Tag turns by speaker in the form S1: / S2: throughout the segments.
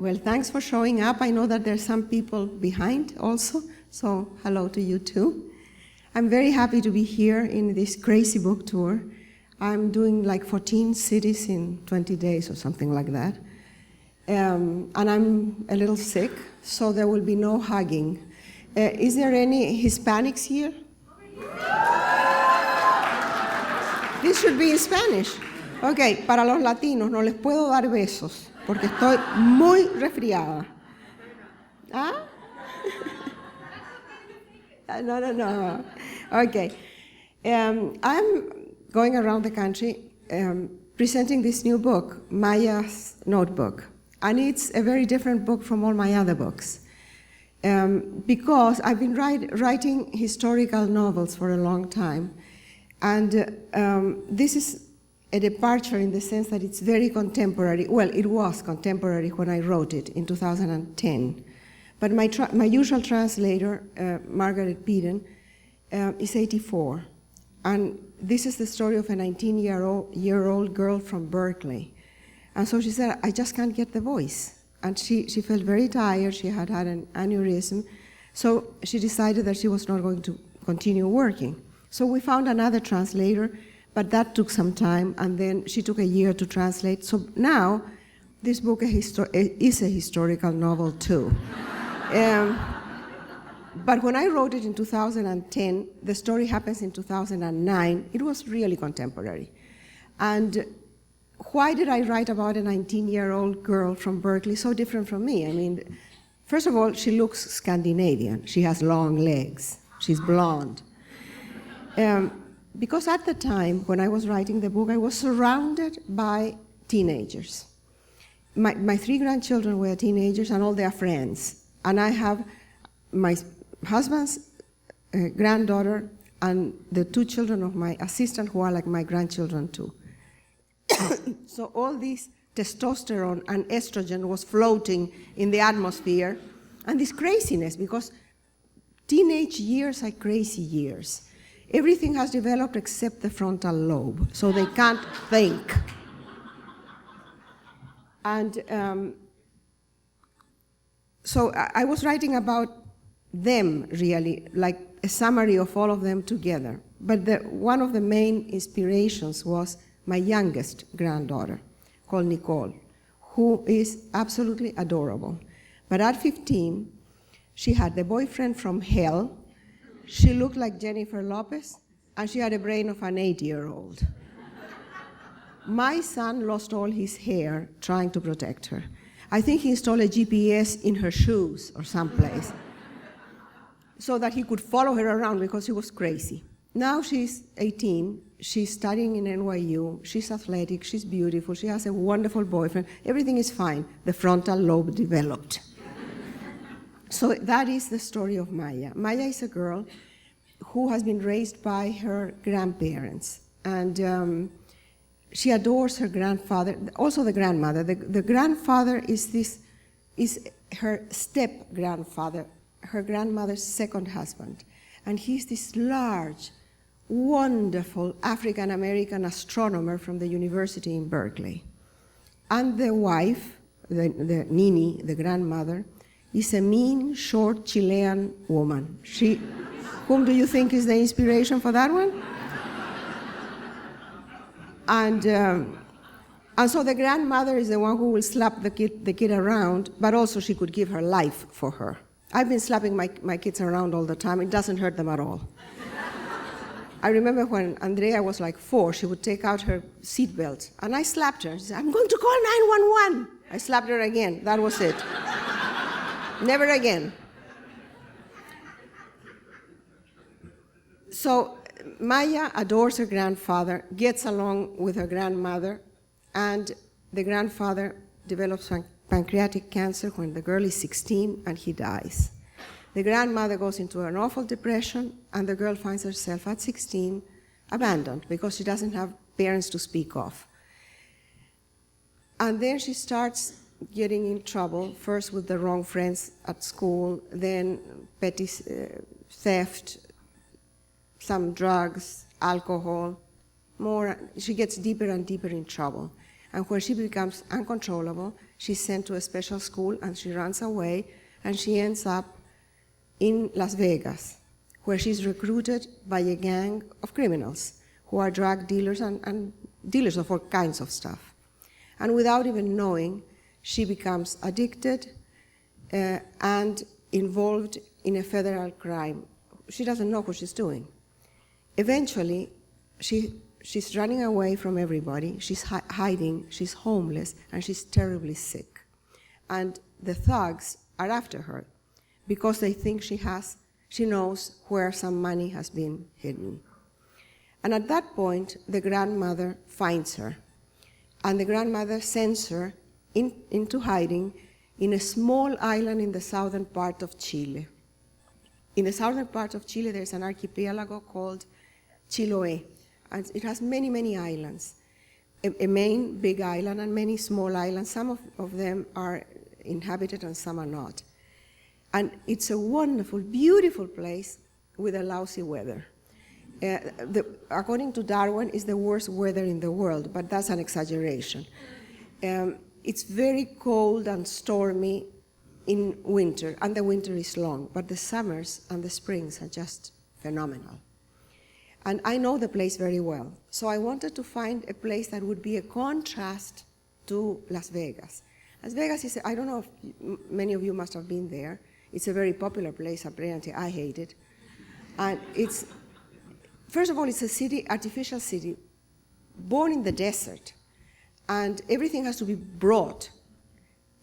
S1: Well, thanks for showing up. I know that there's some people behind also, so hello to you too. I'm very happy to be here in this crazy book tour. I'm doing like 14 cities in 20 days or something like that. And I'm a little sick, so there will be no hugging. Is there any Hispanics here? This should be in Spanish. Ok, para los latinos no les puedo dar besos porque estoy muy resfriada. ¿Ah? No. Okay. I'm going around the country presenting this new book, Maya's Notebook. And it's a very different book from all my other books. Because I've been writing historical novels for a long time. And this is a departure in the sense that it's very contemporary. Well, it was contemporary when I wrote it in 2010. But my usual translator, Margaret Peden, is 84. And this is the story of a 19-year-old girl from Berkeley. And so she said, I just can't get the voice. And she felt very tired. She had an aneurysm. So she decided that she was not going to continue working. So we found another translator, but that took some time, and then she took a year to translate. So now, this book is a historical novel too. But when I wrote it in 2010, the story happens in 2009. It was really contemporary. And why did I write about a 19-year-old girl from Berkeley so different from me? I mean, first of all, she looks Scandinavian. She has long legs. She's blonde. Because at the time, when I was writing the book, I was surrounded by teenagers. My 3 grandchildren were teenagers and all their friends. And I have my husband's granddaughter and the 2 children of my assistant who are like my grandchildren too. So all this testosterone and estrogen was floating in the atmosphere, and this craziness, because teenage years are crazy years. Everything has developed except the frontal lobe, so they can't think. And so I was writing about them, really, like a summary of all of them together. But one of the main inspirations was my youngest granddaughter, called Nicole, who is absolutely adorable. But at 15, she had the boyfriend from hell. She looked like Jennifer Lopez, and she had a brain of an 8-year-old. My son lost all his hair trying to protect her. I think he installed a GPS in her shoes or someplace so that he could follow her around because he was crazy. Now she's 18, she's studying in NYU, she's athletic, she's beautiful, she has a wonderful boyfriend, everything is fine. The frontal lobe developed. So that is the story of Maya. Maya is a girl who has been raised by her grandparents, and she adores her grandfather, also the grandmother. The grandfather is her step-grandfather, her grandmother's second husband, and he's this large, wonderful African-American astronomer from the university in Berkeley. And the wife, the Nini, the grandmother, is a mean, short Chilean woman. Whom do you think is the inspiration for that one? And so the grandmother is the one who will slap the kid around, but also she could give her life for her. I've been slapping my kids around all the time. It doesn't hurt them at all. I remember when Andrea was like 4, she would take out her seatbelt, and I slapped her. She said, I'm going to call 911. I slapped her again. That was it. Never again. So Maya adores her grandfather, gets along with her grandmother, and the grandfather develops pancreatic cancer when the girl is 16, and he dies. The grandmother goes into an awful depression, and the girl finds herself at 16 abandoned because she doesn't have parents to speak of. And then she starts getting in trouble, first with the wrong friends at school, then petty theft, some drugs, alcohol, more. She gets deeper and deeper in trouble. And when she becomes uncontrollable, she's sent to a special school and she runs away, and she ends up in Las Vegas, where she's recruited by a gang of criminals who are drug dealers and dealers of all kinds of stuff. And without even knowing, she becomes addicted and involved in a federal crime. She doesn't know what she's doing. Eventually, she's running away from everybody, she's hiding, she's homeless, and she's terribly sick. And the thugs are after her because they think she knows where some money has been hidden. And at that point, the grandmother finds her, and the grandmother sends her into hiding in a small island in the southern part of Chile. In the southern part of Chile, there's an archipelago called Chiloé, and it has many, many islands. A main big island and many small islands. Some of them are inhabited and some are not. And it's a wonderful, beautiful place with a lousy weather. According to Darwin, it's the worst weather in the world, but that's an exaggeration. It's very cold and stormy in winter, and the winter is long, but the summers and the springs are just phenomenal. And I know the place very well, so I wanted to find a place that would be a contrast to Las Vegas. Las Vegas is, I don't know if many of you must have been there. It's a very popular place, apparently. I hate it. And it's, first of all, it's a city, artificial city, born in the desert, and everything has to be brought.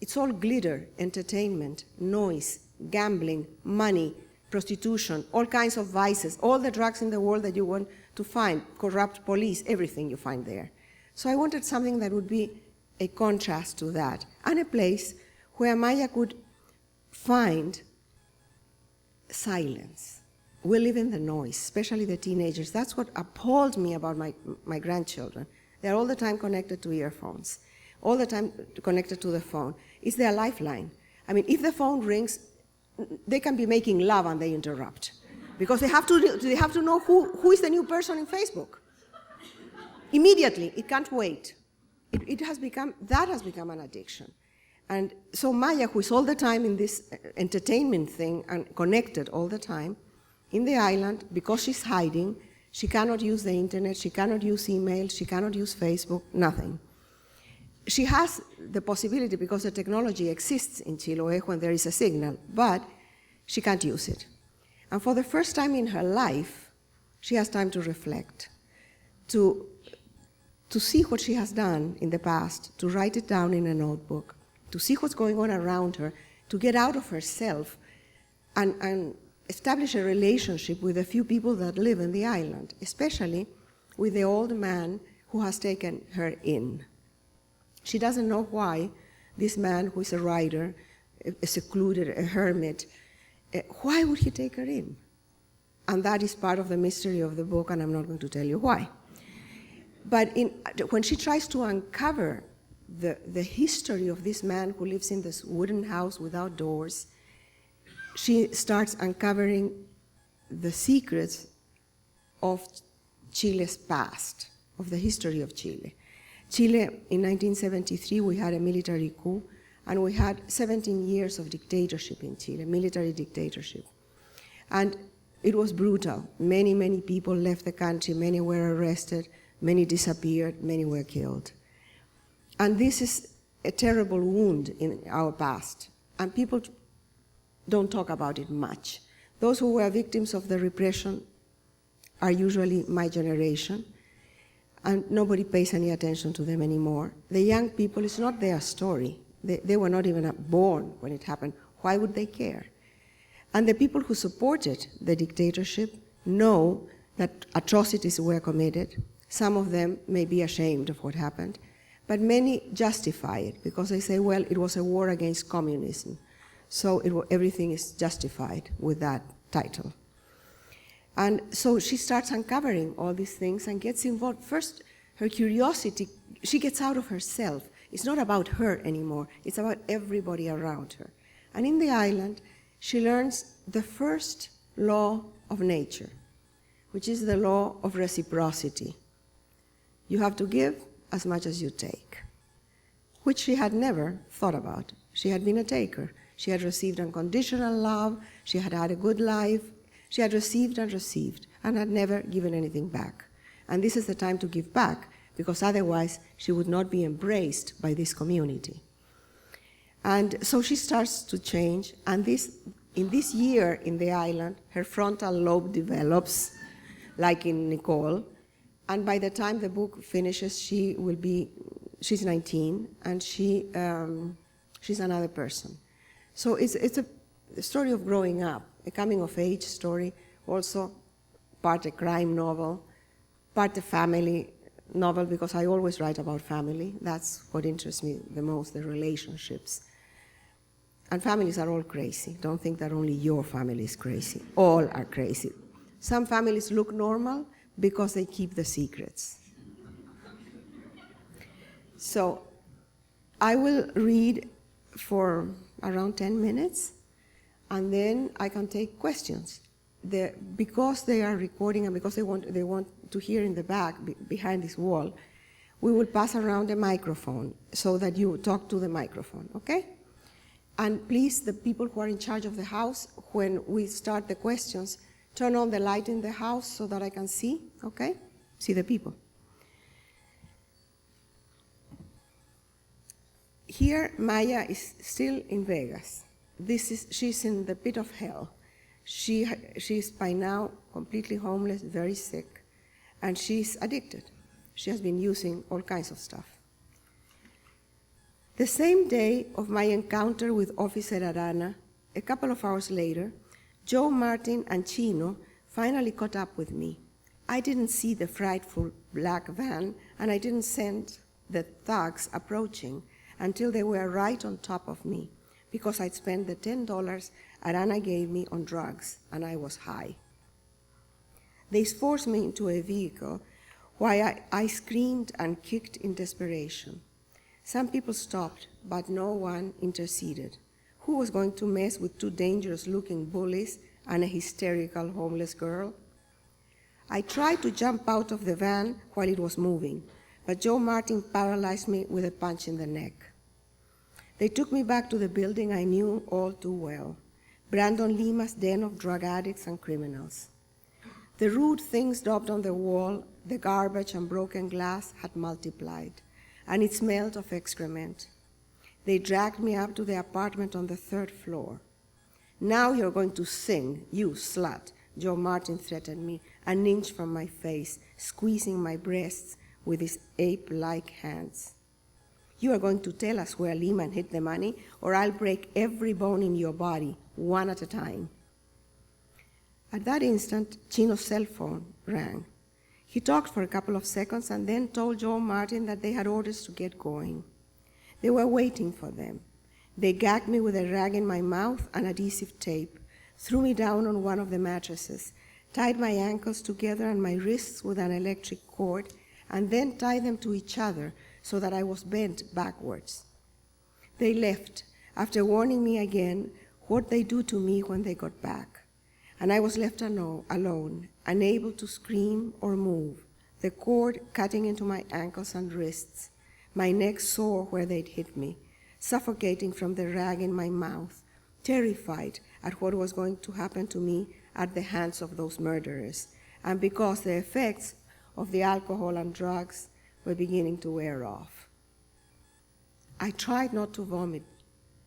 S1: It's all glitter, entertainment, noise, gambling, money, prostitution, all kinds of vices, all the drugs in the world that you want to find, corrupt police, everything you find there. So I wanted something that would be a contrast to that, and a place where Maya could find silence. We live in the noise, especially the teenagers. That's what appalled me about my grandchildren. They're all the time connected to earphones, all the time connected to the phone. It's their lifeline. I mean, if the phone rings, they can be making love and they interrupt, because they have to know who is the new person in Facebook. Immediately, it can't wait. That has become an addiction. And so Maya, who is all the time in this entertainment thing and connected all the time, in the island, because she's hiding, she cannot use the internet, she cannot use email, she cannot use Facebook, nothing. She has the possibility, because the technology exists in Chiloé when there is a signal, but she can't use it. And for the first time in her life, she has time to reflect, to see what she has done in the past, to write it down in a notebook, to see what's going on around her, to get out of herself and establish a relationship with a few people that live in the island, especially with the old man who has taken her in. She doesn't know why this man, who is a writer, a secluded, a hermit, why would he take her in? And that is part of the mystery of the book, and I'm not going to tell you why. But when she tries to uncover the history of this man who lives in this wooden house without doors, she starts uncovering the secrets of Chile's past, of the history of Chile. Chile, in 1973, we had a military coup, and we had 17 years of dictatorship in Chile, military dictatorship. And it was brutal. Many, many people left the country, many were arrested, many disappeared, many were killed. And this is a terrible wound in our past, and people don't talk about it much. Those who were victims of the repression are usually my generation, and nobody pays any attention to them anymore. The young people, it's not their story. They were not even born when it happened. Why would they care? And the people who supported the dictatorship know that atrocities were committed. Some of them may be ashamed of what happened, but many justify it because they say, well, it was a war against communism. So everything is justified with that title. And so she starts uncovering all these things and gets involved. First, her curiosity, she gets out of herself. It's not about her anymore. It's about everybody around her. And in the island, she learns the first law of nature, which is the law of reciprocity. You have to give as much as you take. which she had never thought about. She had been a taker. She had received unconditional love. She had had a good life. She had received and had never given anything back. And this is the time to give back, because otherwise she would not be embraced by this community. And so she starts to change, and in this year in the island, her frontal lobe develops, like in Nicole, and by the time the book finishes, she's 19, and she's another person. So it's a story of growing up, a coming-of-age story, also part a crime novel, part a family novel, because I always write about family. That's what interests me the most, the relationships. And families are all crazy. Don't think that only your family is crazy. All are crazy. Some families look normal because they keep the secrets. So I will read for around 10 minutes, and then I can take questions. Because they are recording and because they want to hear in the back, behind this wall, we will pass around a microphone so that you talk to the microphone, okay? And please, the people who are in charge of the house, when we start the questions, turn on the light in the house so that I can see, okay? See the people. Here, Maya is still in Vegas. She's in the pit of hell. She's by now completely homeless, very sick, and she's addicted. She has been using all kinds of stuff. The same day of my encounter with Officer Arana, a couple of hours later, Joe Martin and Chino finally caught up with me. I didn't see the frightful black van, and I didn't sense the thugs approaching until they were right on top of me, because I'd spent the $10 Arana gave me on drugs, and I was high. They forced me into a vehicle while I screamed and kicked in desperation. Some people stopped, but no one interceded. Who was going to mess with two dangerous-looking bullies and a hysterical homeless girl? I tried to jump out of the van while it was moving, but Joe Martin paralyzed me with a punch in the neck. They took me back to the building I knew all too well, Brandon Lima's den of drug addicts and criminals. The rude things daubed on the wall, the garbage and broken glass had multiplied, and it smelled of excrement. They dragged me up to the apartment on the 3rd floor. Now you're going to sing, you slut, Joe Martin threatened me, an inch from my face, squeezing my breasts with his ape-like hands. You are going to tell us where Lehman hid the money, or I'll break every bone in your body, one at a time. At that instant, Chino's cell phone rang. He talked for a couple of seconds and then told Joe Martin that they had orders to get going. They were waiting for them. They gagged me with a rag in my mouth and adhesive tape, threw me down on one of the mattresses, tied my ankles together and my wrists with an electric cord, and then tied them to each other so that I was bent backwards. They left, after warning me again what they do to me when they got back. And I was left alone, unable to scream or move, the cord cutting into my ankles and wrists, my neck sore where they'd hit me, suffocating from the rag in my mouth, terrified at what was going to happen to me at the hands of those murderers, and because the effects of the alcohol and drugs were beginning to wear off. I tried not to vomit,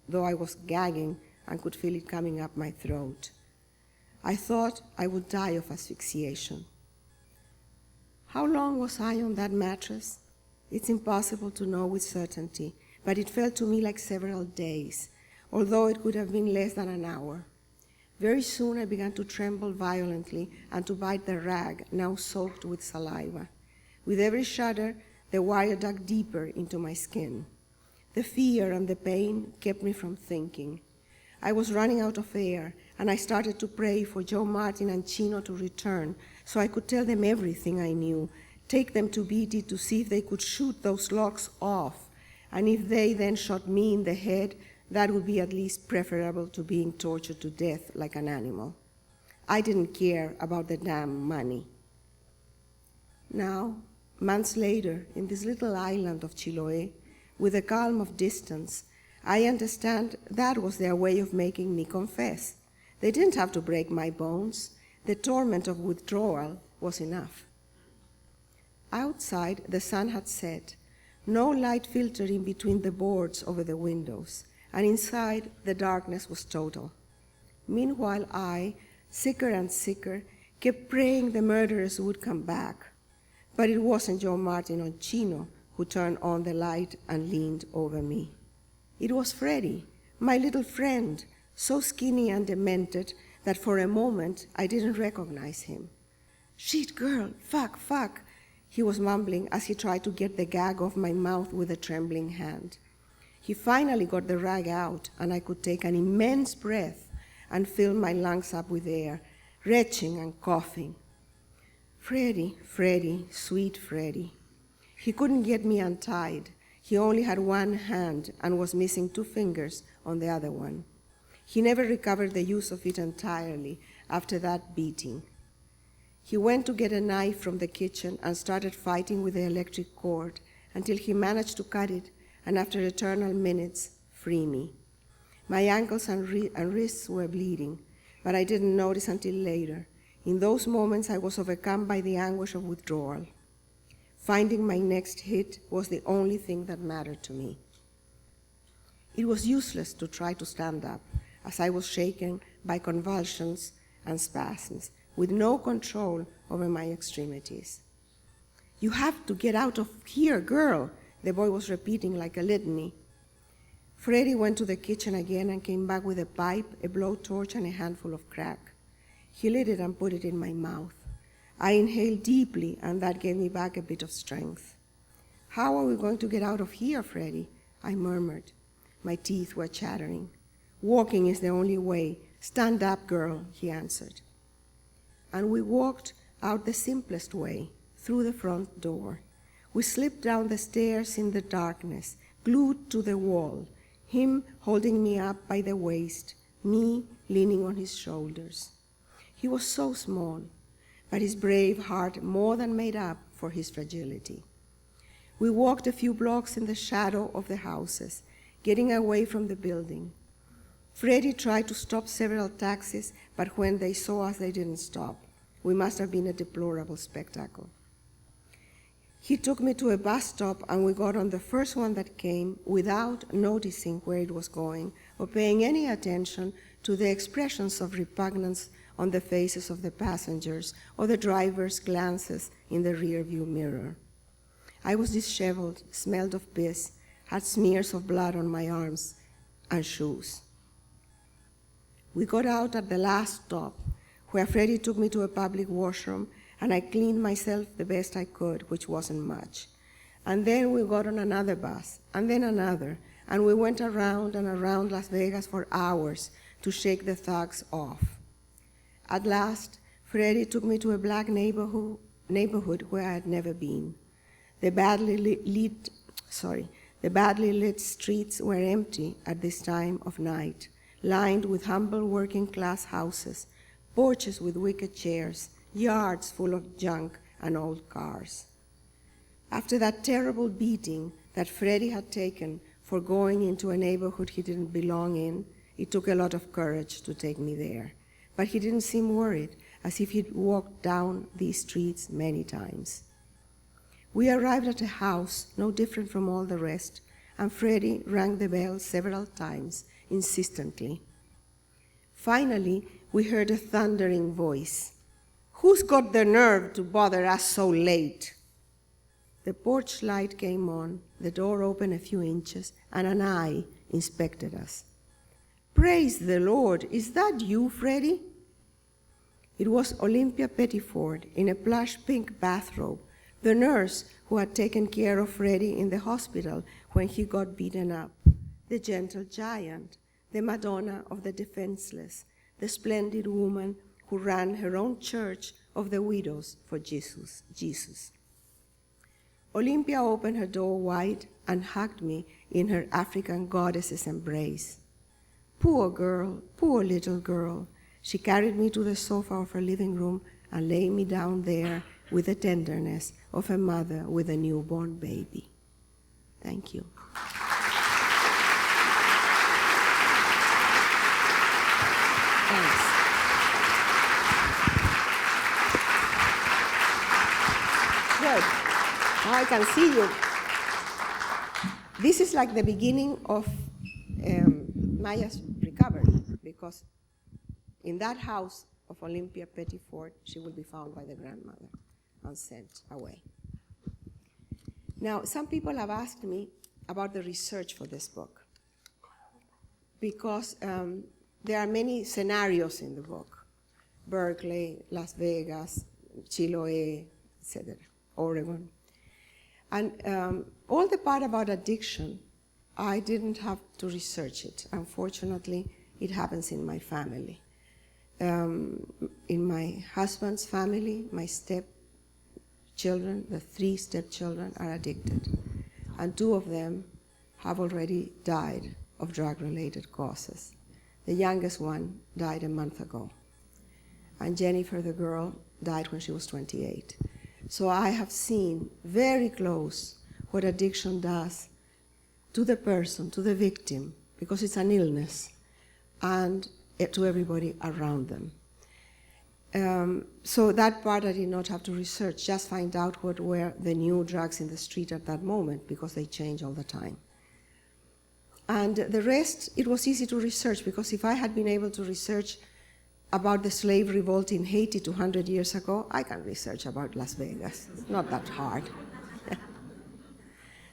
S1: though I was gagging and could feel it coming up my throat. I thought I would die of asphyxiation. How long was I on that mattress? It's impossible to know with certainty, but it felt to me like several days, although it could have been less than an hour. Very soon I began to tremble violently and to bite the rag, now soaked with saliva. With every shudder, the wire dug deeper into my skin. The fear and the pain kept me from thinking. I was running out of air, and I started to pray for Joe Martin and Chino to return so I could tell them everything I knew, take them to Beatty to see if they could shoot those locks off, and if they then shot me in the head, that would be at least preferable to being tortured to death like an animal. I didn't care about the damn money. Now, months later, in this little island of Chiloé, with the calm of distance. I understand that was their way of making me confess. They didn't have to break my bones. The torment of withdrawal was enough. Outside, the sun had set, no light filtering between the boards over the windows, and inside, the darkness was total. Meanwhile, I, sicker and sicker, kept praying the murderers would come back. But it wasn't Joe Martin or Chino who turned on the light and leaned over me. It was Freddie, my little friend, so skinny and demented that for a moment I didn't recognize him. "Shit, girl, fuck," he was mumbling as he tried to get the gag off my mouth with a trembling hand. He finally got the rag out, and I could take an immense breath and fill my lungs up with air, retching and coughing. Freddie, sweet Freddie. He couldn't get me untied. He only had one hand and was missing 2 fingers on the other one. He never recovered the use of it entirely after that beating. He went to get a knife from the kitchen and started fighting with the electric cord until he managed to cut it, and after eternal minutes, free me. My ankles and wrists were bleeding, but I didn't notice until later. In those moments, I was overcome by the anguish of withdrawal. Finding my next hit was the only thing that mattered to me. It was useless to try to stand up, as I was shaken by convulsions and spasms, with no control over my extremities. "You have to get out of here, girl," the boy was repeating like a litany. Freddie went to the kitchen again and came back with a pipe, a blowtorch, and a handful of crack. He lit it and put it in my mouth. I inhaled deeply, and that gave me back a bit of strength. "How are we going to get out of here, Freddie?" I murmured. My teeth were chattering. "Walking is the only way. Stand up, girl," he answered. And we walked out the simplest way, through the front door. We slipped down the stairs in the darkness, glued to the wall, him holding me up by the waist, me leaning on his shoulders. He was so small, but his brave heart more than made up for his fragility. We walked a few blocks in the shadow of the houses, getting away from the building. Freddie tried to stop several taxis, but when they saw us, they didn't stop. We must have been a deplorable spectacle. He took me to a bus stop, and we got on the first one that came without noticing where it was going or paying any attention to the expressions of repugnance on the faces of the passengers or the driver's glances in the rearview mirror. I was disheveled, smelled of piss, had smears of blood on my arms and shoes. We got out at the last stop, where Freddie took me to a public washroom, and I cleaned myself the best I could, which wasn't much. And then we got on another bus, and then another, and we went around and around Las Vegas for hours to shake the thugs off. At last, Freddie took me to a black neighborhood where I had never been. The badly lit streets were empty at this time of night, lined with humble working-class houses, porches with wicker chairs, yards full of junk and old cars. After that terrible beating that Freddie had taken for going into a neighborhood he didn't belong in, it took a lot of courage to take me there. But he didn't seem worried, as if he'd walked down these streets many times. We arrived at a house no different from all the rest, and Freddie rang the bell several times, insistently. Finally, we heard a thundering voice. "Who's got the nerve to bother us so late?" The porch light came on, the door opened a few inches, and an eye inspected us. "Praise the Lord, is that you, Freddie?" It was Olympia Pettiford in a plush pink bathrobe, the nurse who had taken care of Freddie in the hospital when he got beaten up, the gentle giant, the Madonna of the defenseless, the splendid woman who ran her own church of the widows for Jesus. Olympia opened her door wide and hugged me in her African goddess's embrace. Poor girl, poor little girl. She carried me to the sofa of her living room and laid me down there with the tenderness of a mother with a newborn baby. Thank you. Now I can see you. This is like the beginning of Maya's recovery, because in that house of Olympia Pettiford, she will be found by the grandmother and sent away. Now, some people have asked me about the research for this book, because there are many scenarios in the book: Berkeley, Las Vegas, Chiloé, etc., Oregon. And all the part about addiction, I didn't have to research it. Unfortunately, it happens in my family. In my husband's family, my stepchildren, the 3 stepchildren, are addicted. And 2 of them have already died of drug-related causes. The youngest one died a month ago. And Jennifer, the girl, died when she was 28. So I have seen very close what addiction does to the person, to the victim, because it's an illness, and to everybody around them. So that part I did not have to research, just find out what were the new drugs in the street at that moment, because they change all the time. And the rest, it was easy to research, because if I had been able to research about the slave revolt in Haiti 200 years ago, I can research about Las Vegas. It's not that hard.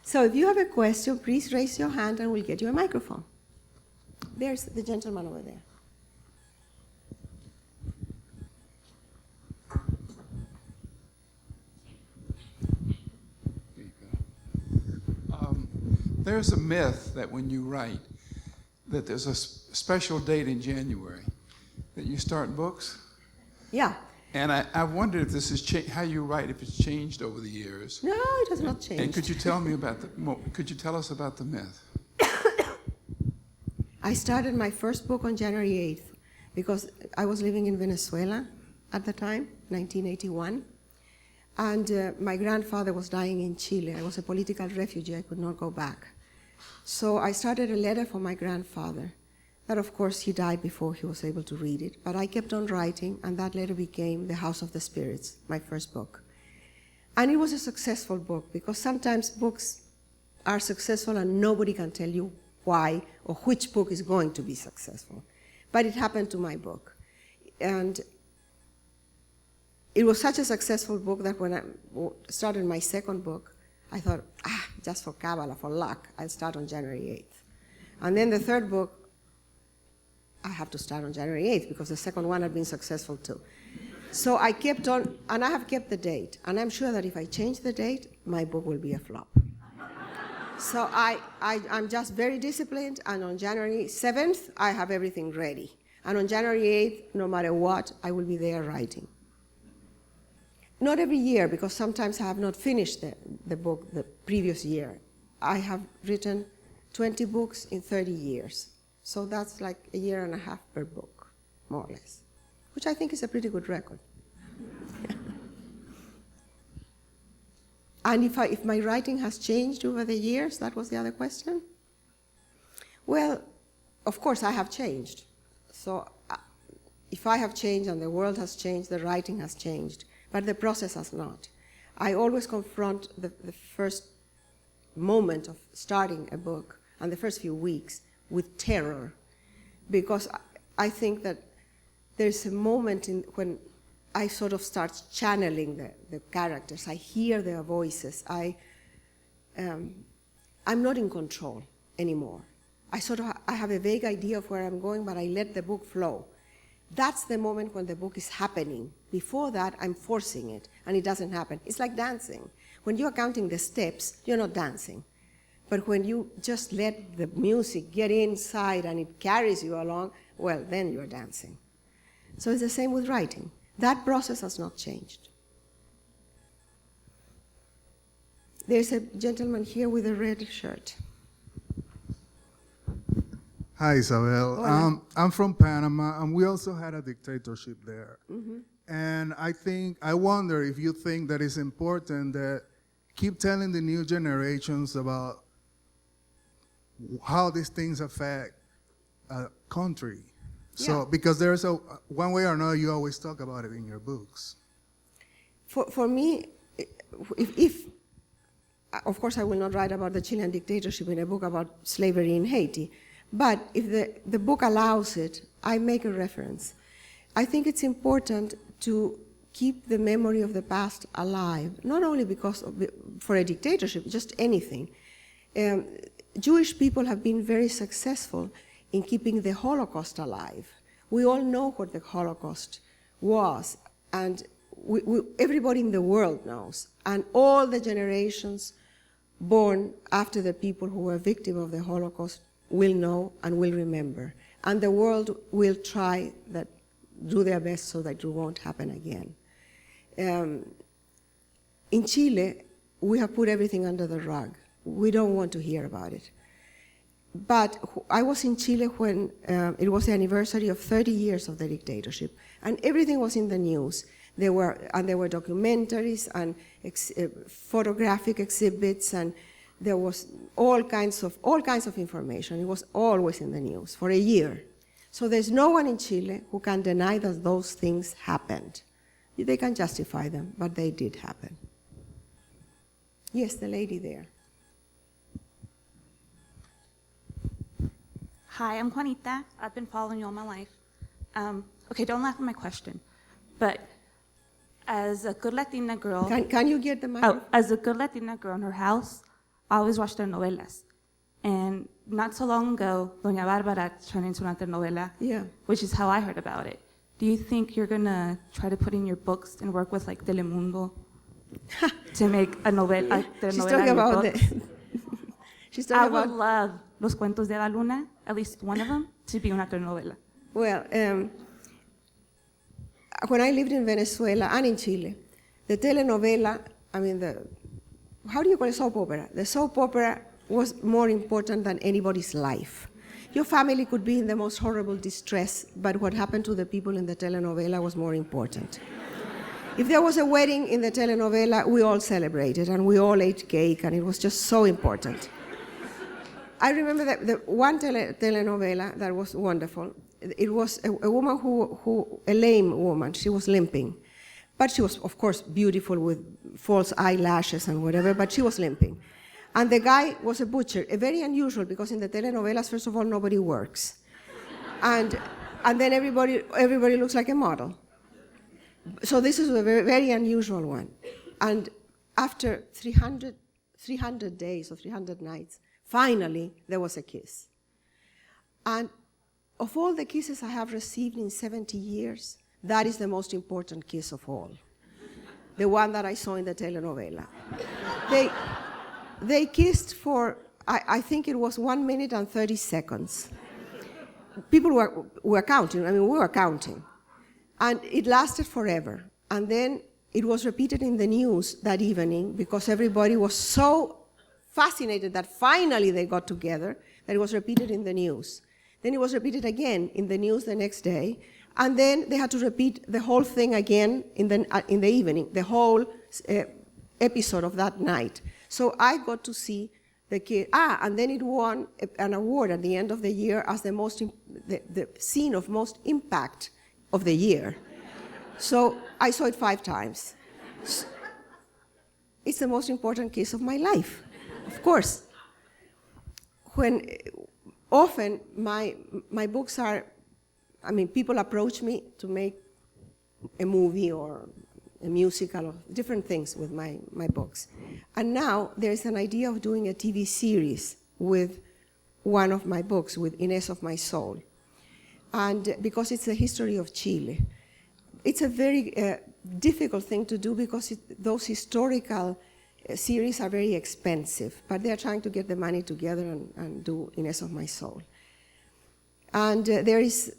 S1: So if you have a question, please raise your hand and we'll get you a microphone. There's the gentleman over there.
S2: There you go. There's a myth that when you write, that there's a special date in January that you start books.
S1: Yeah.
S2: And I wondered if this is how you write, if it's changed over the years.
S1: No, it has not changed.
S2: And could you tell us about the myth?
S1: I started my first book on January 8th because I was living in Venezuela at the time, 1981. And my grandfather was dying in Chile. I was a political refugee. I could not go back. So I started a letter for my grandfather. That, of course, he died before he was able to read it. But I kept on writing, and that later became The House of the Spirits, my first book. And it was a successful book, because sometimes books are successful and nobody can tell you why or which book is going to be successful. But it happened to my book. And it was such a successful book that when I started my second book, I thought, just for Kabbalah, for luck, I'll start on January 8th. And then the third book, I have to start on January 8th because the second one had been successful too. So I kept on, and I have kept the date. And I'm sure that if I change the date, my book will be a flop. So I'm just very disciplined, and on January 7th, I have everything ready. And on January 8th, no matter what, I will be there writing. Not every year, because sometimes I have not finished the book the previous year. I have written 20 books in 30 years. So that's like a year and a half per book, more or less, which I think is a pretty good record. And if my writing has changed over the years, that was the other question. Well, of course I have changed. So if I have changed and the world has changed, the writing has changed, but the process has not. I always confront the first moment of starting a book and the first few weeks with terror, because I think that there's a moment when I sort of start channeling the characters. I hear their voices. I'm not in control anymore. I have a vague idea of where I'm going, but I let the book flow. That's the moment when the book is happening. Before that, I'm forcing it, and it doesn't happen. It's like dancing. When you're counting the steps, you're not dancing. But when you just let the music get inside and it carries you along, well, then you're dancing. So it's the same with writing. That process has not changed. There's a gentleman here with a red shirt.
S3: Hi, Isabel. I'm from Panama, and we also had a dictatorship there. Mm-hmm. And I wonder if you think that it's important that keep telling the new generations about how these things affect a country. So, yeah. Because there's one way or another, you always talk about it in your books.
S1: For me, if of course, I will not write about the Chilean dictatorship in a book about slavery in Haiti, but if the book allows it, I make a reference. I think it's important to keep the memory of the past alive, not only because for a dictatorship, just anything. Jewish people have been very successful in keeping the Holocaust alive. We all know what the Holocaust was, and everybody in the world knows, and all the generations born after the people who were victims of the Holocaust will know and will remember. And the world will try that, do their best so that it won't happen again. In Chile, we have put everything under the rug. We don't want to hear about it. But I was in Chile when it was the anniversary of 30 years of the dictatorship, and everything was in the news. There were documentaries and photographic exhibits, and there was all kinds of information. It was always in the news for a year. So there's no one in Chile who can deny that those things happened. They can justify them, but they did happen. Yes, the lady there.
S4: Hi, I'm Juanita. I've been following you all my life. Okay, don't laugh at my question, but as a good Latina girl...
S1: Can you get the microphone?
S4: Oh, as a good Latina girl in her house, I always watched their novelas. And not so long ago, Doña Bárbara turned into una telenovela,
S1: Yeah.
S4: which is how I heard about it. Do you think you're going to try to put in your books and work with like Telemundo to make a novela?
S1: She's talking about the... She's talking about...
S4: I would love Los Cuentos de la Luna, at least one of them, to be una telenovela.
S1: Well, when I lived in Venezuela and in Chile, the telenovela, how do you call it, soap opera? The soap opera was more important than anybody's life. Your family could be in the most horrible distress, but what happened to the people in the telenovela was more important. If there was a wedding in the telenovela, we all celebrated, and we all ate cake, and it was just so important. I remember that the one telenovela that was wonderful. It was a woman a lame woman. She was limping. But she was, of course, beautiful with false eyelashes and whatever, but she was limping. And the guy was a butcher, very unusual, because in the telenovelas, first of all, nobody works. And then everybody looks like a model. So this is a very, very unusual one. And after 300 days or 300 nights, finally, there was a kiss. And of all the kisses I have received in 70 years, that is the most important kiss of all. The one that I saw in the telenovela. They kissed for, I think it was 1 minute and 30 seconds. People were counting, we were counting. And it lasted forever. And then it was repeated in the news that evening because everybody was so fascinated that finally they got together that it was repeated in the news. Then it was repeated again in the news the next day. And then they had to repeat the whole thing again in the evening, the whole episode of that night. So I got to see the kid. And then it won an award at the end of the year as the scene of most impact of the year. So I saw it 5 times. It's the most important kiss of my life, of course. When often my books are, people approach me to make a movie or a musical or different things with my books. And now there's an idea of doing a TV series with one of my books, with Inés of My Soul. And because it's the history of Chile. It's a very difficult thing to do because those historical series are very expensive, but they're trying to get the money together and do Inés of My Soul. And there is,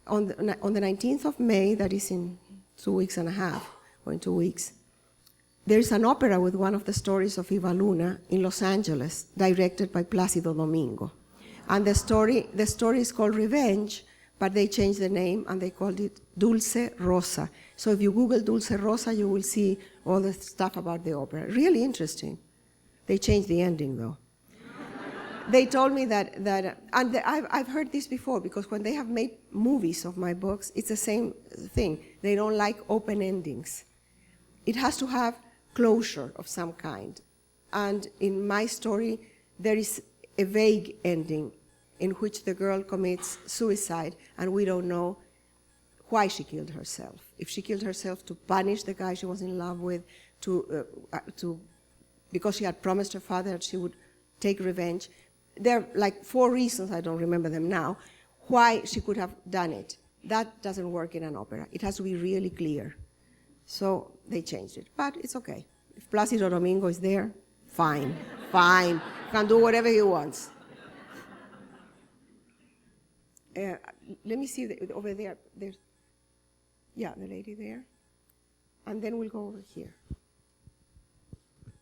S1: on the 19th of May, that is in 2 weeks and a half, or in 2 weeks, there is an opera with one of the stories of Eva Luna in Los Angeles, directed by Plácido Domingo. And the story is called Revenge, but they changed the name and they called it Dulce Rosa. So if you Google Dulce Rosa, you will see all the stuff about the opera. Really interesting. They changed the ending, though. They told me that and I've heard this before, because when they have made movies of my books, it's the same thing. They don't like open endings. It has to have closure of some kind. And in my story, there is a vague ending in which the girl commits suicide, and we don't know why she killed herself. If she killed herself to punish the guy she was in love with, because she had promised her father that she would take revenge. There are like 4 reasons, I don't remember them now, why she could have done it. That doesn't work in an opera. It has to be really clear. So they changed it, but it's okay. If Plácido Domingo is there, fine, fine. Can do whatever he wants. Let me see over there. There's, yeah, the lady there. And then we'll go over here.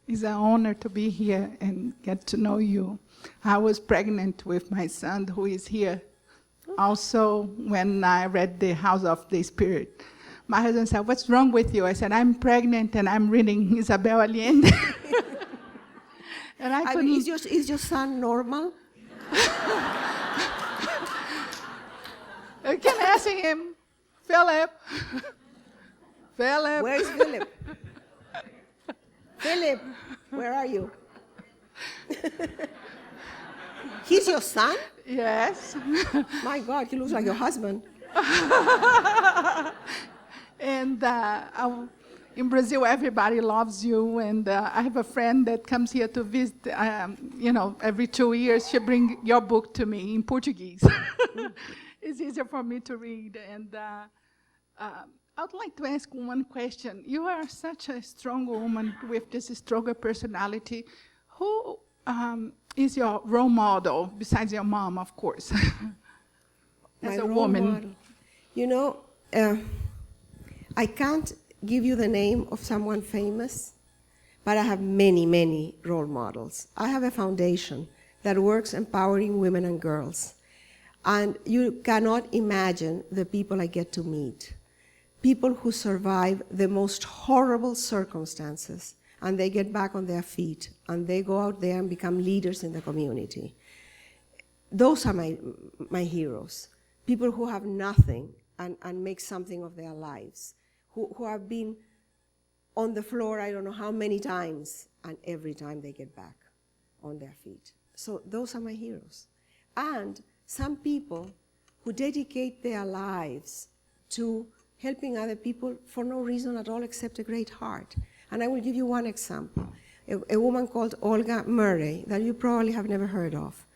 S5: It's an honor to be here and get to know you. I was pregnant with my son, who is here. Also, when I read The House of the Spirit, my husband said, "What's wrong with you?" I said, "I'm pregnant and I'm reading Isabel Allende." And I couldn't...
S1: Is your son normal?
S5: You can ask him, Philip. Philip.
S1: Where is Philip? Philip, where are you? He's your son?
S5: Yes.
S1: My God, he looks like your husband.
S5: And in Brazil, everybody loves you. And I have a friend that comes here to visit, every 2 years. She brings your book to me in Portuguese. It's easier for me to read. And I would like to ask one question. You are such a strong woman with this stronger personality. Who is your role model, besides your mom, of course, as a woman?
S1: Model. You know, I can't give you the name of someone famous, but I have many, many role models. I have a foundation that works empowering women and girls. And you cannot imagine the people I get to meet. People who survive the most horrible circumstances, and they get back on their feet, and they go out there and become leaders in the community. Those are my heroes. People who have nothing and make something of their lives, who have been on the floor I don't know how many times, and every time they get back on their feet. So those are my heroes. And some people who dedicate their lives to helping other people for no reason at all except a great heart. And I will give you one example. A woman called Olga Murray that you probably have never heard of.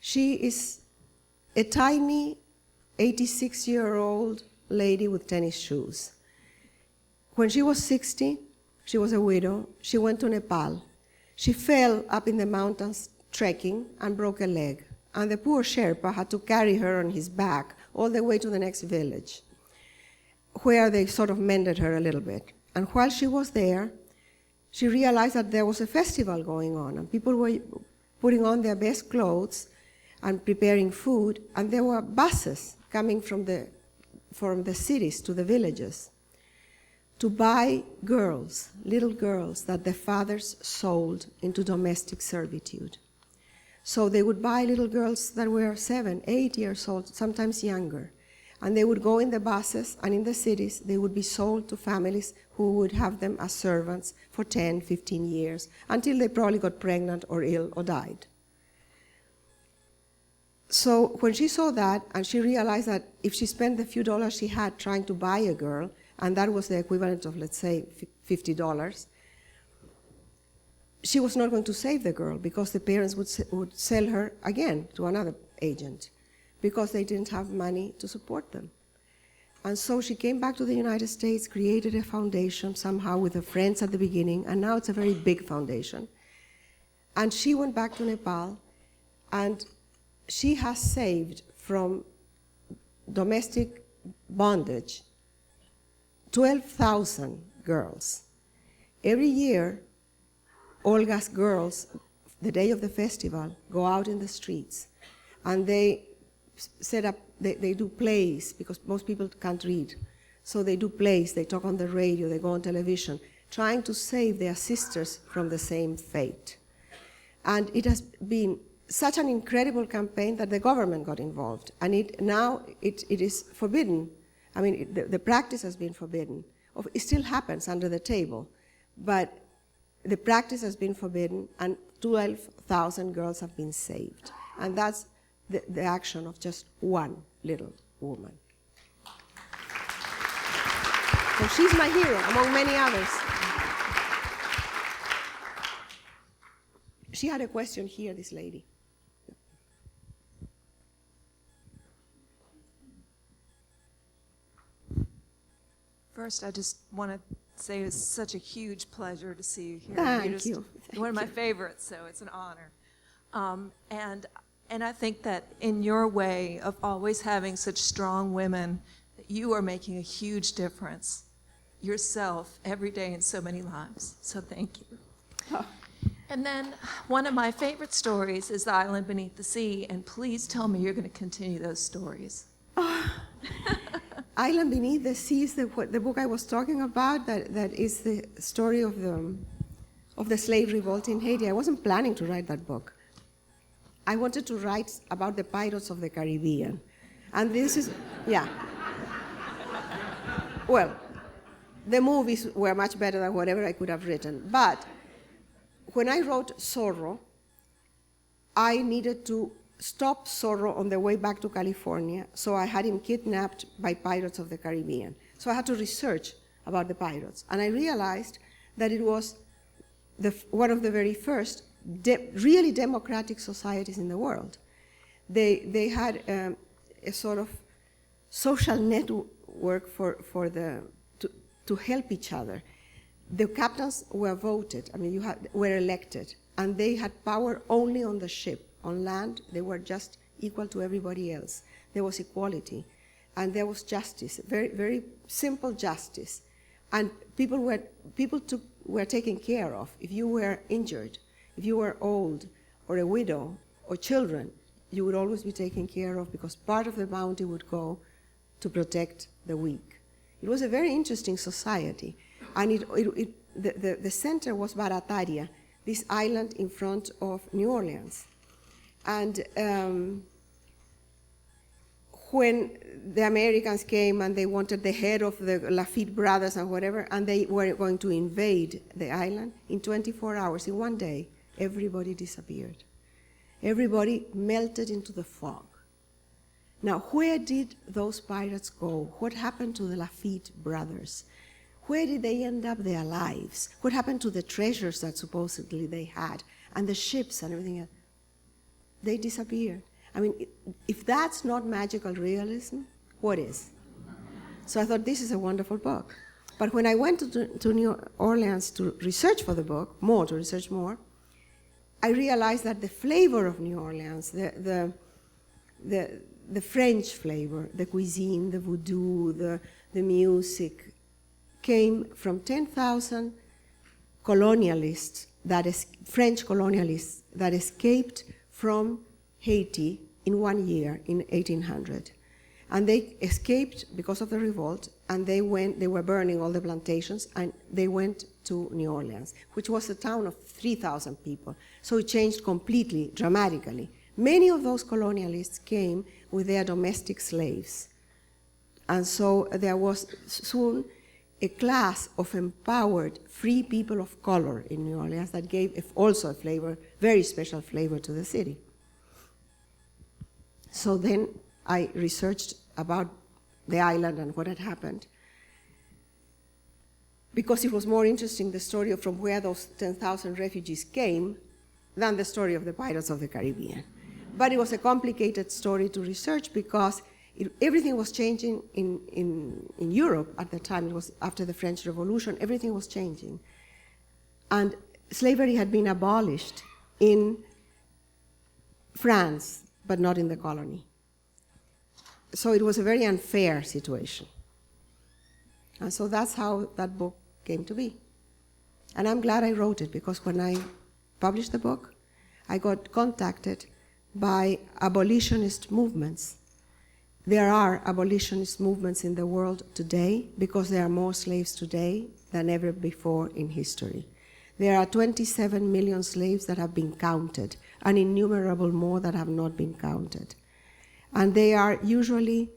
S1: She is a tiny 86-year-old lady with tennis shoes. When she was 60, she was a widow. She went to Nepal. She fell up in the mountains trekking and broke a leg. And the poor Sherpa had to carry her on his back all the way to the next village, where they sort of mended her a little bit. And while she was there, she realized that there was a festival going on, and people were putting on their best clothes and preparing food, and there were buses coming from the cities to the villages to buy girls, little girls, that their fathers sold into domestic servitude. So they would buy little girls that were 7, 8 years old, sometimes younger. And they would go in the buses, and in the cities, they would be sold to families who would have them as servants for 10, 15 years, until they probably got pregnant or ill or died. So when she saw that, and she realized that if she spent the few dollars she had trying to buy a girl, and that was the equivalent of, let's say, $50, she was not going to save the girl because the parents would sell her again to another agent because they didn't have money to support them. And so she came back to the United States, created a foundation somehow with her friends at the beginning, and now it's a very big foundation. And she went back to Nepal, and she has saved from domestic bondage 12,000 girls. Every year, Olga's girls, the day of the festival, go out in the streets, and they set up, they do plays, because most people can't read. So they do plays, they talk on the radio, they go on television, trying to save their sisters from the same fate. And it has been such an incredible campaign that the government got involved. And now it is forbidden. I mean, the practice has been forbidden. It still happens under the table, but the practice has been forbidden, and 12,000 girls have been saved. And that's the action of just one little woman. So she's my hero, among many others. She had a question here, this lady.
S6: First, I just want to say it's such a huge pleasure to see you here.
S1: Thank you.
S6: You're one of my favorites, so it's an honor. And I think that in your way of always having such strong women, that you are making a huge difference yourself every day in so many lives. So thank you.
S1: Oh.
S6: And then one of my favorite stories is The Island Beneath the Sea, and please tell me you're going to continue those stories.
S1: Island Beneath the Sea is the book I was talking about, that is the story of the slave revolt in Haiti. I wasn't planning to write that book. I wanted to write about the pirates of the Caribbean. And this is, yeah. Well, the movies were much better than whatever I could have written. But when I wrote Zorro, I needed to stop Zorro on the way back to California, so I had him kidnapped by pirates of the Caribbean. So I had to research about the pirates. And I realized that it was one of the very first really democratic societies in the world. They had a sort of social network to help each other. The captains were voted, were elected, and they had power only on the ship. On land, they were just equal to everybody else. There was equality, and there was justice, very, very simple justice. And people were taken care of. If you were injured, if you were old, or a widow, or children, you would always be taken care of, because part of the bounty would go to protect the weak. It was a very interesting society. And the center was Barataria, this island in front of New Orleans. And when the Americans came and they wanted the head of the Lafitte brothers and whatever, and they were going to invade the island, in 24 hours, in one day, everybody disappeared. Everybody melted into the fog. Now, where did those pirates go? What happened to the Lafitte brothers? Where did they end up their lives? What happened to the treasures that supposedly they had, and the ships and everything else? They disappeared. If that's not magical realism, what is? So I thought, this is a wonderful book. But when I went to New Orleans to research for the book, to research more, I realized that the flavor of New Orleans, the French flavor, the cuisine, the voodoo, the music, came from 10,000 colonialists, French colonialists, that escaped from Haiti in 1 year, in 1800. And they escaped because of the revolt, and they were burning all the plantations, and they went to New Orleans, which was a town of 3,000 people. So it changed completely, dramatically. Many of those colonialists came with their domestic slaves. And so there was soon a class of empowered, free people of color in New Orleans that gave also a flavor, very special flavor to the city. So then I researched about the island and what had happened, because it was more interesting, the story from where those 10,000 refugees came, than the story of the pirates of the Caribbean. But it was a complicated story to research, because everything was changing in Europe at the time. It was after the French Revolution, everything was changing. And slavery had been abolished in France, but not in the colony. So it was a very unfair situation. And so that's how that book came to be. And I'm glad I wrote it, because when I published the book, I got contacted by abolitionist movements. There are abolitionist movements in the world today, because there are more slaves today than ever before in history. There are 27 million slaves that have been counted, and innumerable more that have not been counted. And they are usually,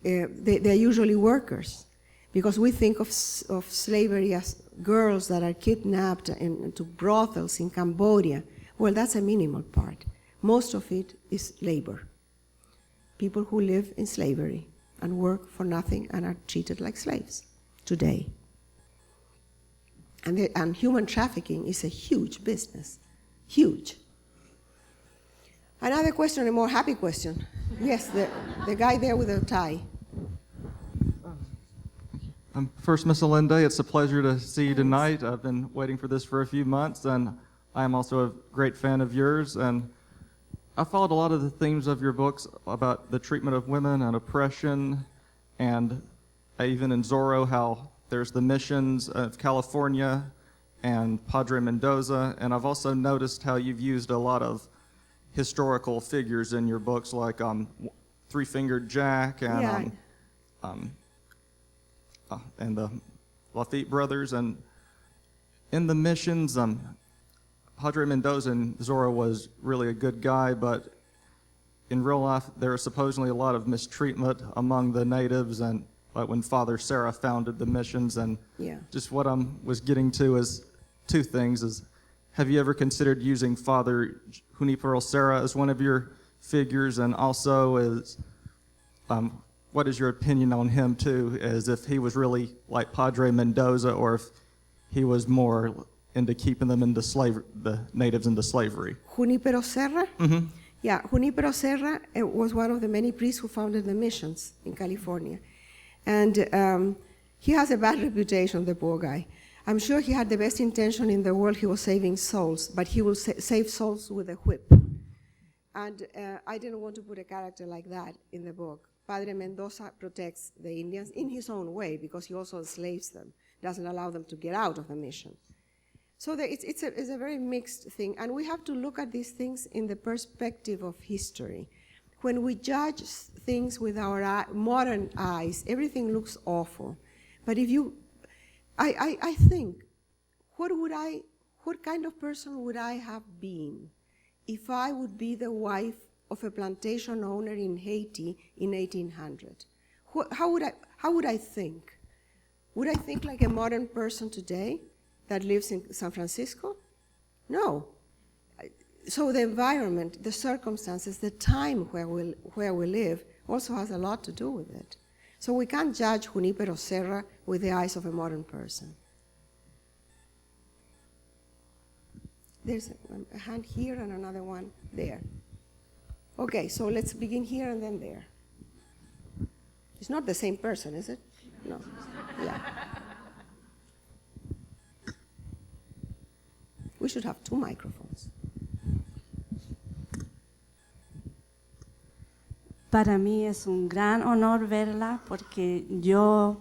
S1: they're usually workers. Because we think of slavery as girls that are kidnapped into brothels in Cambodia. Well, that's a minimal part. Most of it is labor. People who live in slavery and work for nothing and are treated like slaves today. And human trafficking is a huge business, huge. Another question, a more happy question. Yes, the guy there with the tie.
S7: First, Miss Allende, it's a pleasure to see you tonight. I've been waiting for this for a few months, and I am also a great fan of yours. And I followed a lot of the themes of your books about the treatment of women and oppression, and even in Zorro, how there's the missions of California and Padre Mendoza. And I've also noticed how you've used a lot of historical figures in your books, like Three-Fingered Jack and and the Lafitte brothers. And in the missions, Padre Mendoza in Zorro was really a good guy, but in real life there was supposedly a lot of mistreatment among the natives, and like when Father Sarah founded the missions. And just what I was getting to is two things. Is, have you ever considered using Father Junipero Serra as one of your figures? And also is, what is your opinion on him too, as if he was really like Padre Mendoza, or if he was more into keeping them into the natives into slavery?
S1: Junipero Serra?
S7: Mm-hmm.
S1: Yeah, Junipero Serra was one of the many priests who founded the missions in California. And he has a bad reputation, the poor guy. I'm sure he had the best intention in the world. He was saving souls, but he will save souls with a whip. And I didn't want to put a character like that in the book. Padre Mendoza protects the Indians in his own way, because he also enslaves them, doesn't allow them to get out of the mission. So it's a very mixed thing, and we have to look at these things in the perspective of history. When we judge things with our modern eyes, everything looks awful. But if you, I think, what kind of person would I have been if I would be the wife of a plantation owner in Haiti in 1800? How would I think? Would I think like a modern person today that lives in San Francisco? No. So the environment, the circumstances, the time where we live also has a lot to do with it. So we can't judge Junipero Serra with the eyes of a modern person. There's a hand here and another one there. Okay, so let's begin here and then there. It's not the same person, is it? No. Yeah. We should have two microphones.
S8: Para mí es un gran honor verla, porque yo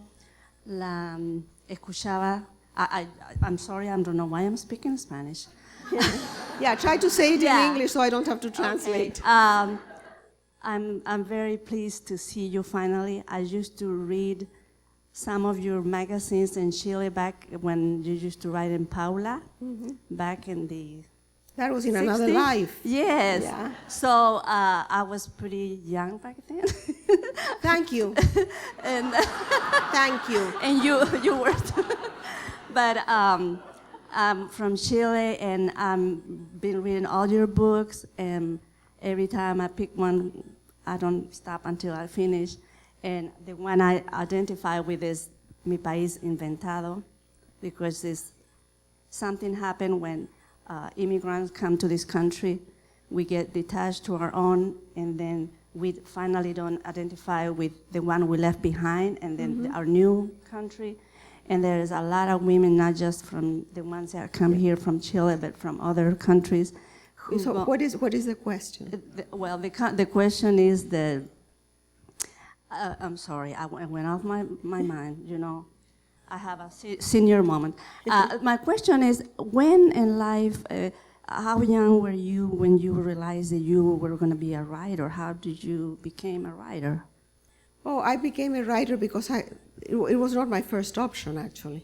S8: la escuchaba. I'm sorry, I don't know why I'm speaking Spanish.
S1: Yeah, try to say it in English so I don't have to translate.
S8: Okay. I'm very pleased to see you finally. I used to read some of your magazines in Chile back when you used to write in Paula, back in the
S1: That was in
S8: 60s?
S1: another life.
S8: Yes.
S1: Yeah.
S8: So I was pretty young back then.
S1: Thank you.
S8: And
S1: Thank you.
S8: and you were too. But I'm from Chile, and I've been reading all your books, and every time I pick one, I don't stop until I finish. And the one I identify with is Mi País Inventado, because something happened when immigrants come to this country. We get detached to our own, and then we finally don't identify with the one we left behind, and then our new country. And there's a lot of women, not just from the ones that come here from Chile, but from other countries.
S1: So what is the question?
S8: Well, the question is that, I'm sorry, I went off my mind, you know. I have a senior moment. My question is, when in life, how young were you when you realized that you were going to be a writer? How did you become a writer?
S1: Oh, I became a writer because it was not my first option, actually.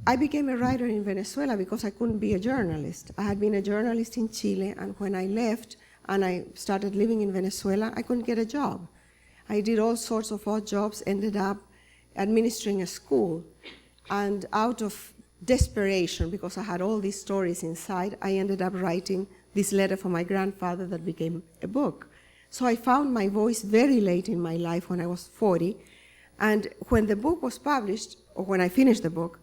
S1: I became a writer in Venezuela because I couldn't be a journalist. I had been a journalist in Chile, and when I left and I started living in Venezuela, I couldn't get a job. I did all sorts of odd jobs, ended up administering a school. And out of desperation, because I had all these stories inside, I ended up writing this letter for my grandfather that became a book. So I found my voice very late in my life when I was 40. And when the book was published, or when I finished the book,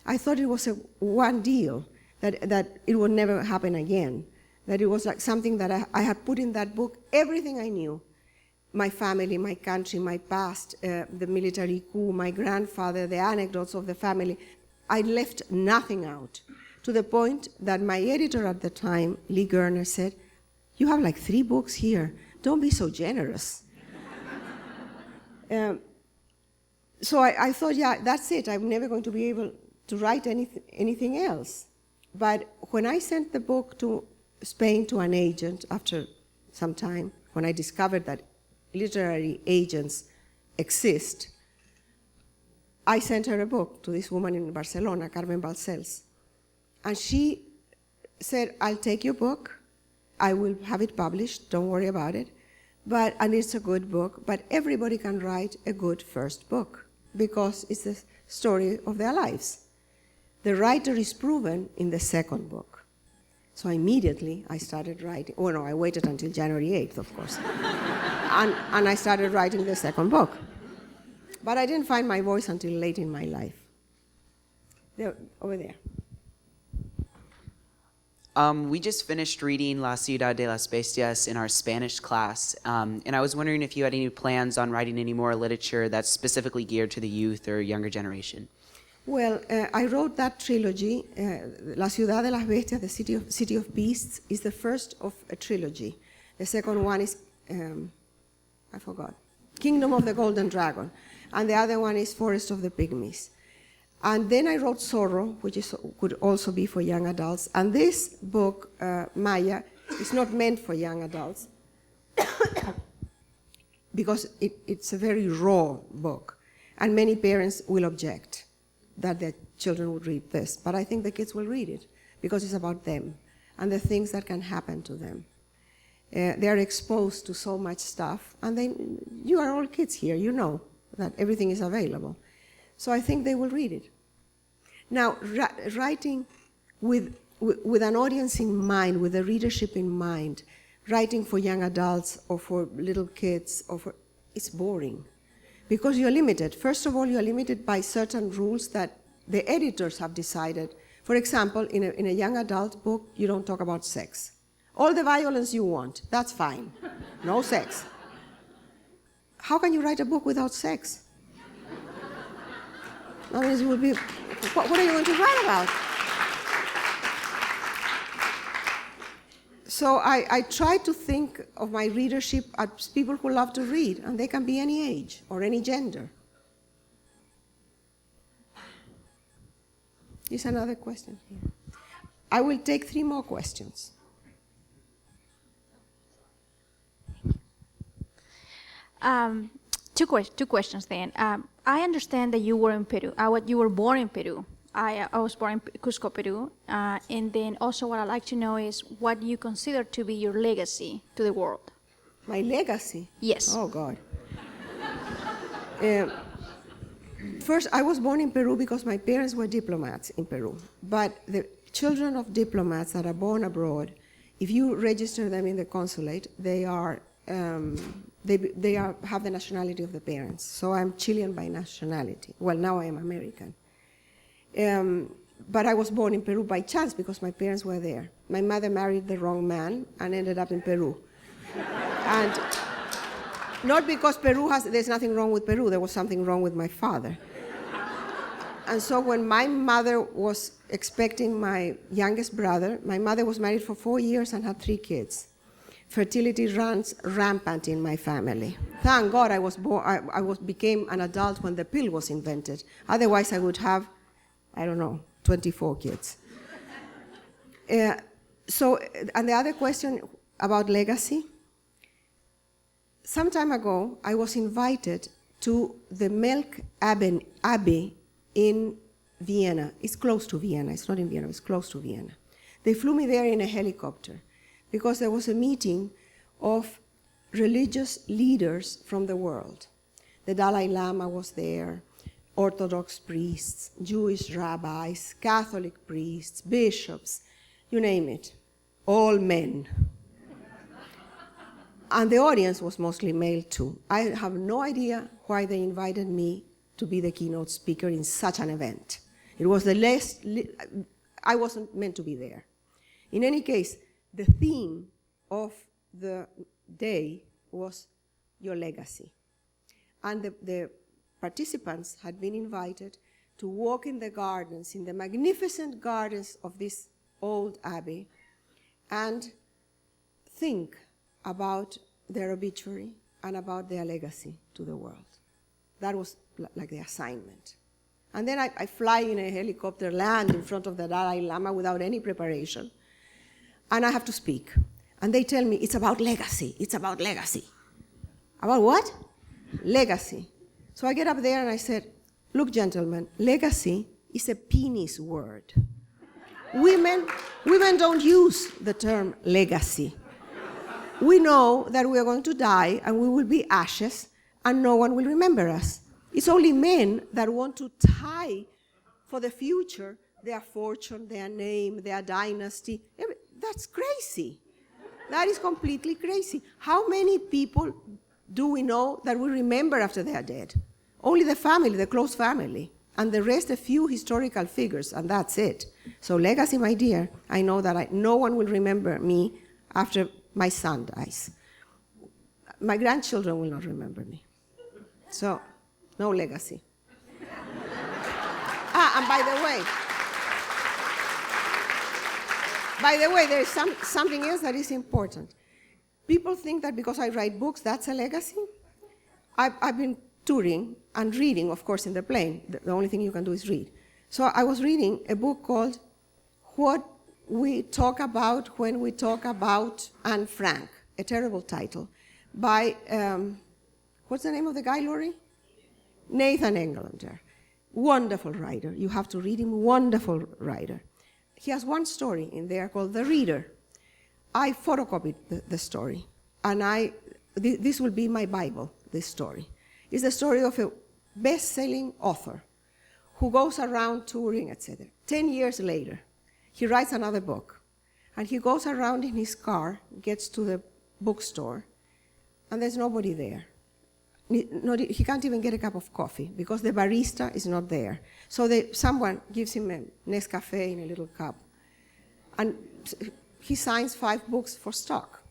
S1: I thought it was a one deal, that it would never happen again. That it was like something that I had put in that book, everything I knew. My family, my country, my past, the military coup, my grandfather, the anecdotes of the family. I left nothing out, to the point that my editor at the time, Lee Gerner, said, "You have like 3 books here. Don't be so generous." So I thought, yeah, that's it. I'm never going to be able to write anything else. But when I sent the book to Spain to an agent after some time, when I discovered that literary agents exist, I sent her a book to this woman in Barcelona, Carmen Balcells. And she said, "I'll take your book. I will have it published. Don't worry about it. And it's a good book, but everybody can write a good first book because it's the story of their lives. The writer is proven in the second book." So immediately I started writing. Oh no, I waited until January 8th, of course. and I started writing the second book. But I didn't find my voice until late in my life. Over there.
S9: We just finished reading La Ciudad de las Bestias in our Spanish class, and I was wondering if you had any plans on writing any more literature that's specifically geared to the youth or younger generation.
S1: Well, I wrote that trilogy. La Ciudad de las Bestias, the City of Beasts, is the first of a trilogy. The second one is, I forgot, Kingdom of the Golden Dragon. And the other one is Forest of the Pygmies. And then I wrote Zorro, which could also be for young adults. And this book, Maya, is not meant for young adults because it's a very raw book. And many parents will object that their children would read this. But I think the kids will read it because it's about them and the things that can happen to them. They are exposed to so much stuff. And you are all kids here, you know that everything is available. So I think they will read it. Now, writing with an audience in mind, with the readership in mind, writing for young adults or for little kids, it's boring. Because you're limited. First of all, you're limited by certain rules that the editors have decided. For example, in a young adult book, you don't talk about sex. All the violence you want, that's fine. No sex. How can you write a book without sex? I mean, it would be, what are you going to write about? So I try to think of my readership as people who love to read, and they can be any age or any gender. Here's another question here. I will take 3 more questions.
S10: Two questions then. I understand that you were in Peru. You were born in Peru. I was born in Cusco, Peru. And then also what I'd like to know is what you consider to be your legacy to the world.
S1: My legacy?
S10: Yes.
S1: Oh, God. First, I was born in Peru because my parents were diplomats in Peru. But the children of diplomats that are born abroad, if you register them in the consulate, they have the nationality of the parents. So I'm Chilean by nationality. Well, now I am American. But I was born in Peru by chance because my parents were there. My mother married the wrong man and ended up in Peru. And not because there's nothing wrong with Peru, there was something wrong with my father. And so when my mother was expecting my youngest brother, my mother was married for 4 years and had 3 kids. Fertility runs rampant in my family. Thank God I became an adult when the pill was invented. Otherwise I would have, 24 kids. And the other question about legacy. Some time ago, I was invited to the Melk Abbey in Vienna. It's close to Vienna. It's not in Vienna. It's close to Vienna. They flew me there in a helicopter because there was a meeting of religious leaders from the world. The Dalai Lama was there, Orthodox priests, Jewish rabbis, Catholic priests, bishops, you name it, all men. And the audience was mostly male too. I have no idea why they invited me to be the keynote speaker in such an event. It was I wasn't meant to be there. In any case, the theme of the day was your legacy. And the participants had been invited to walk in the gardens, in the magnificent gardens of this old abbey, and think about their obituary and about their legacy to the world. That was like the assignment. And then I fly in a helicopter, land in front of the Dalai Lama without any preparation, and I have to speak. And they tell me, it's about legacy, it's about legacy. About what? Legacy. So I get up there and I said, look, gentlemen, legacy is a penis word. Women don't use the term legacy. We know that we are going to die and we will be ashes and no one will remember us. It's only men that want to tie for the future their fortune, their name, their dynasty. That's crazy. That is completely crazy. How many people do we know that we remember after they are dead? Only the family, the close family. And the rest, a few historical figures, and that's it. So legacy, my dear, I know that no one will remember me after my son dies. My grandchildren will not remember me. So, no legacy. And by the way, there is something else that is important. People think that because I write books, that's a legacy. I've been touring and reading, of course, in the plane. The only thing you can do is read. So I was reading a book called What We Talk About When We Talk About Anne Frank, a terrible title, by, what's the name of the guy, Laurie? Nathan Englander. Wonderful writer. You have to read him, wonderful writer. He has one story in there called The Reader. I photocopied the story, and this will be my Bible, this story. It's the story of a best-selling author who goes around touring, etc. 10 years later, he writes another book, and he goes around in his car, gets to the bookstore, and there's nobody there. He can't even get a cup of coffee because the barista is not there. So someone gives him a Nescafe in a little cup, and he signs 5 books for stock.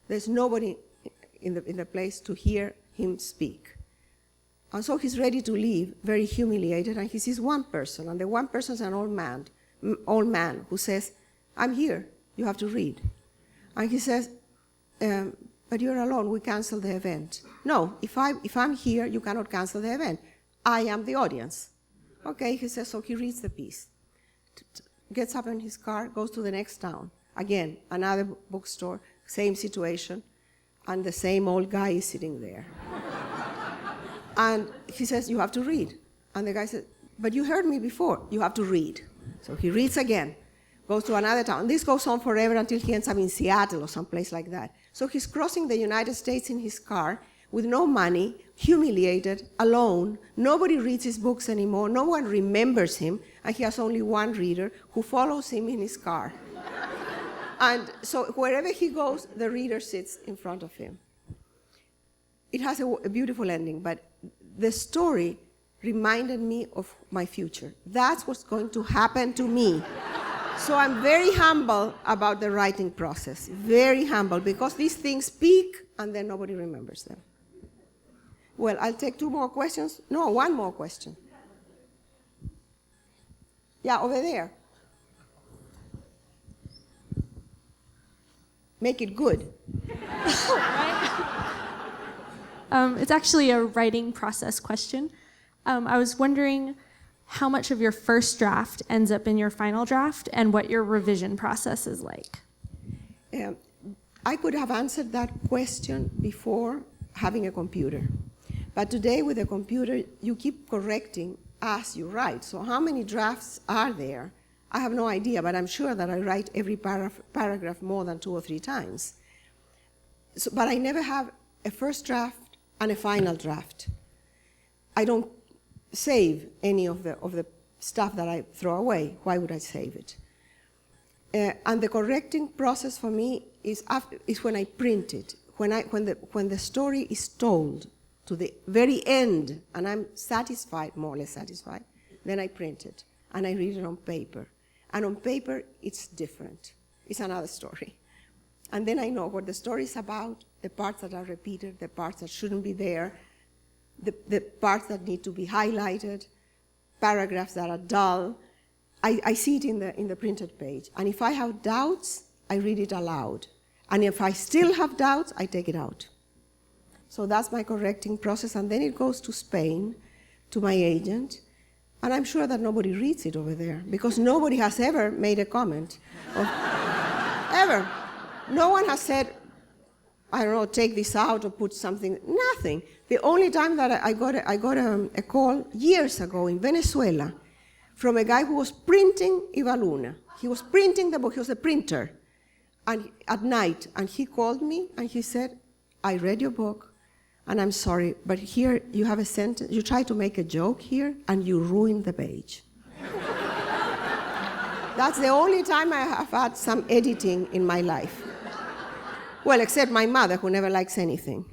S1: There's nobody in the place to hear him speak. And so he's ready to leave, very humiliated, and he sees one person, and the one person is an old man who says, I'm here, you have to read. And he says, but you're alone, we cancel the event. No, if I'm here, you cannot cancel the event. I am the audience. Okay, he says, so he reads the piece. Gets up in his car, goes to the next town. Again, another bookstore, same situation, and the same old guy is sitting there. And he says, you have to read. And the guy says, but you heard me before, you have to read. So he reads again, goes to another town. This goes on forever until he ends up in Seattle or someplace like that. So he's crossing the United States in his car with no money, humiliated, alone. Nobody reads his books anymore. No one remembers him, and he has only one reader who follows him in his car. And so wherever he goes, the reader sits in front of him. It has a beautiful ending, but the story reminded me of my future. That's what's going to happen to me. So I'm very humble about the writing process, very humble, because these things peak and then nobody remembers them. Well, I'll take 2 more questions. No, 1 more question. Yeah, over there. Make it good.
S11: It's actually a writing process question. I was wondering how much of your first draft ends up in your final draft and what your revision process is like.
S1: I could have answered that question before having a computer. But today with a computer, you keep correcting as you write. So how many drafts are there? I have no idea, but I'm sure that I write every paragraph more than 2 or 3 times. but I never have a first draft and a final draft. I don't save any of the stuff that I throw away. Why would I save it? And the correcting process for me is when I print it, when the story is told to the very end, and I'm satisfied, more or less satisfied, then I print it, and I read it on paper. And on paper, it's different. It's another story. And then I know what the story is about, the parts that are repeated, the parts that shouldn't be there, the parts that need to be highlighted, paragraphs that are dull. I see it in the printed page. And if I have doubts, I read it aloud. And if I still have doubts, I take it out. So that's my correcting process. And then it goes to Spain, to my agent. And I'm sure that nobody reads it over there, because nobody has ever made a comment. Ever. No one has said, I don't know, take this out or put something, nothing. The only time that I got a call years ago in Venezuela from a guy who was printing Iva Luna. He was printing the book, he was a printer, and at night, and he called me and he said, I read your book, and I'm sorry, but here you have a sentence, you try to make a joke here, and you ruin the page. That's the only time I have had some editing in my life. Well, except my mother, who never likes anything.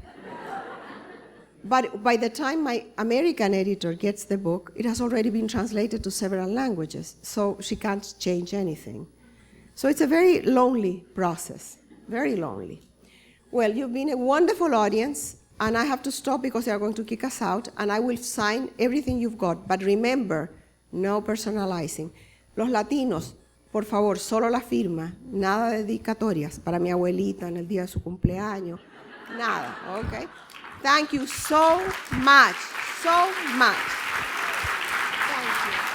S1: But by the time my American editor gets the book, it has already been translated to several languages, so she can't change anything. So it's a very lonely process, very lonely. Well, you've been a wonderful audience, and I have to stop because they are going to kick us out, and I will sign everything you've got. But remember, no personalizing. Los latinos, por favor, solo la firma, nada de dedicatorias para mi abuelita en el día de su cumpleaños, nada, okay? Thank you so much, so much. Thank you.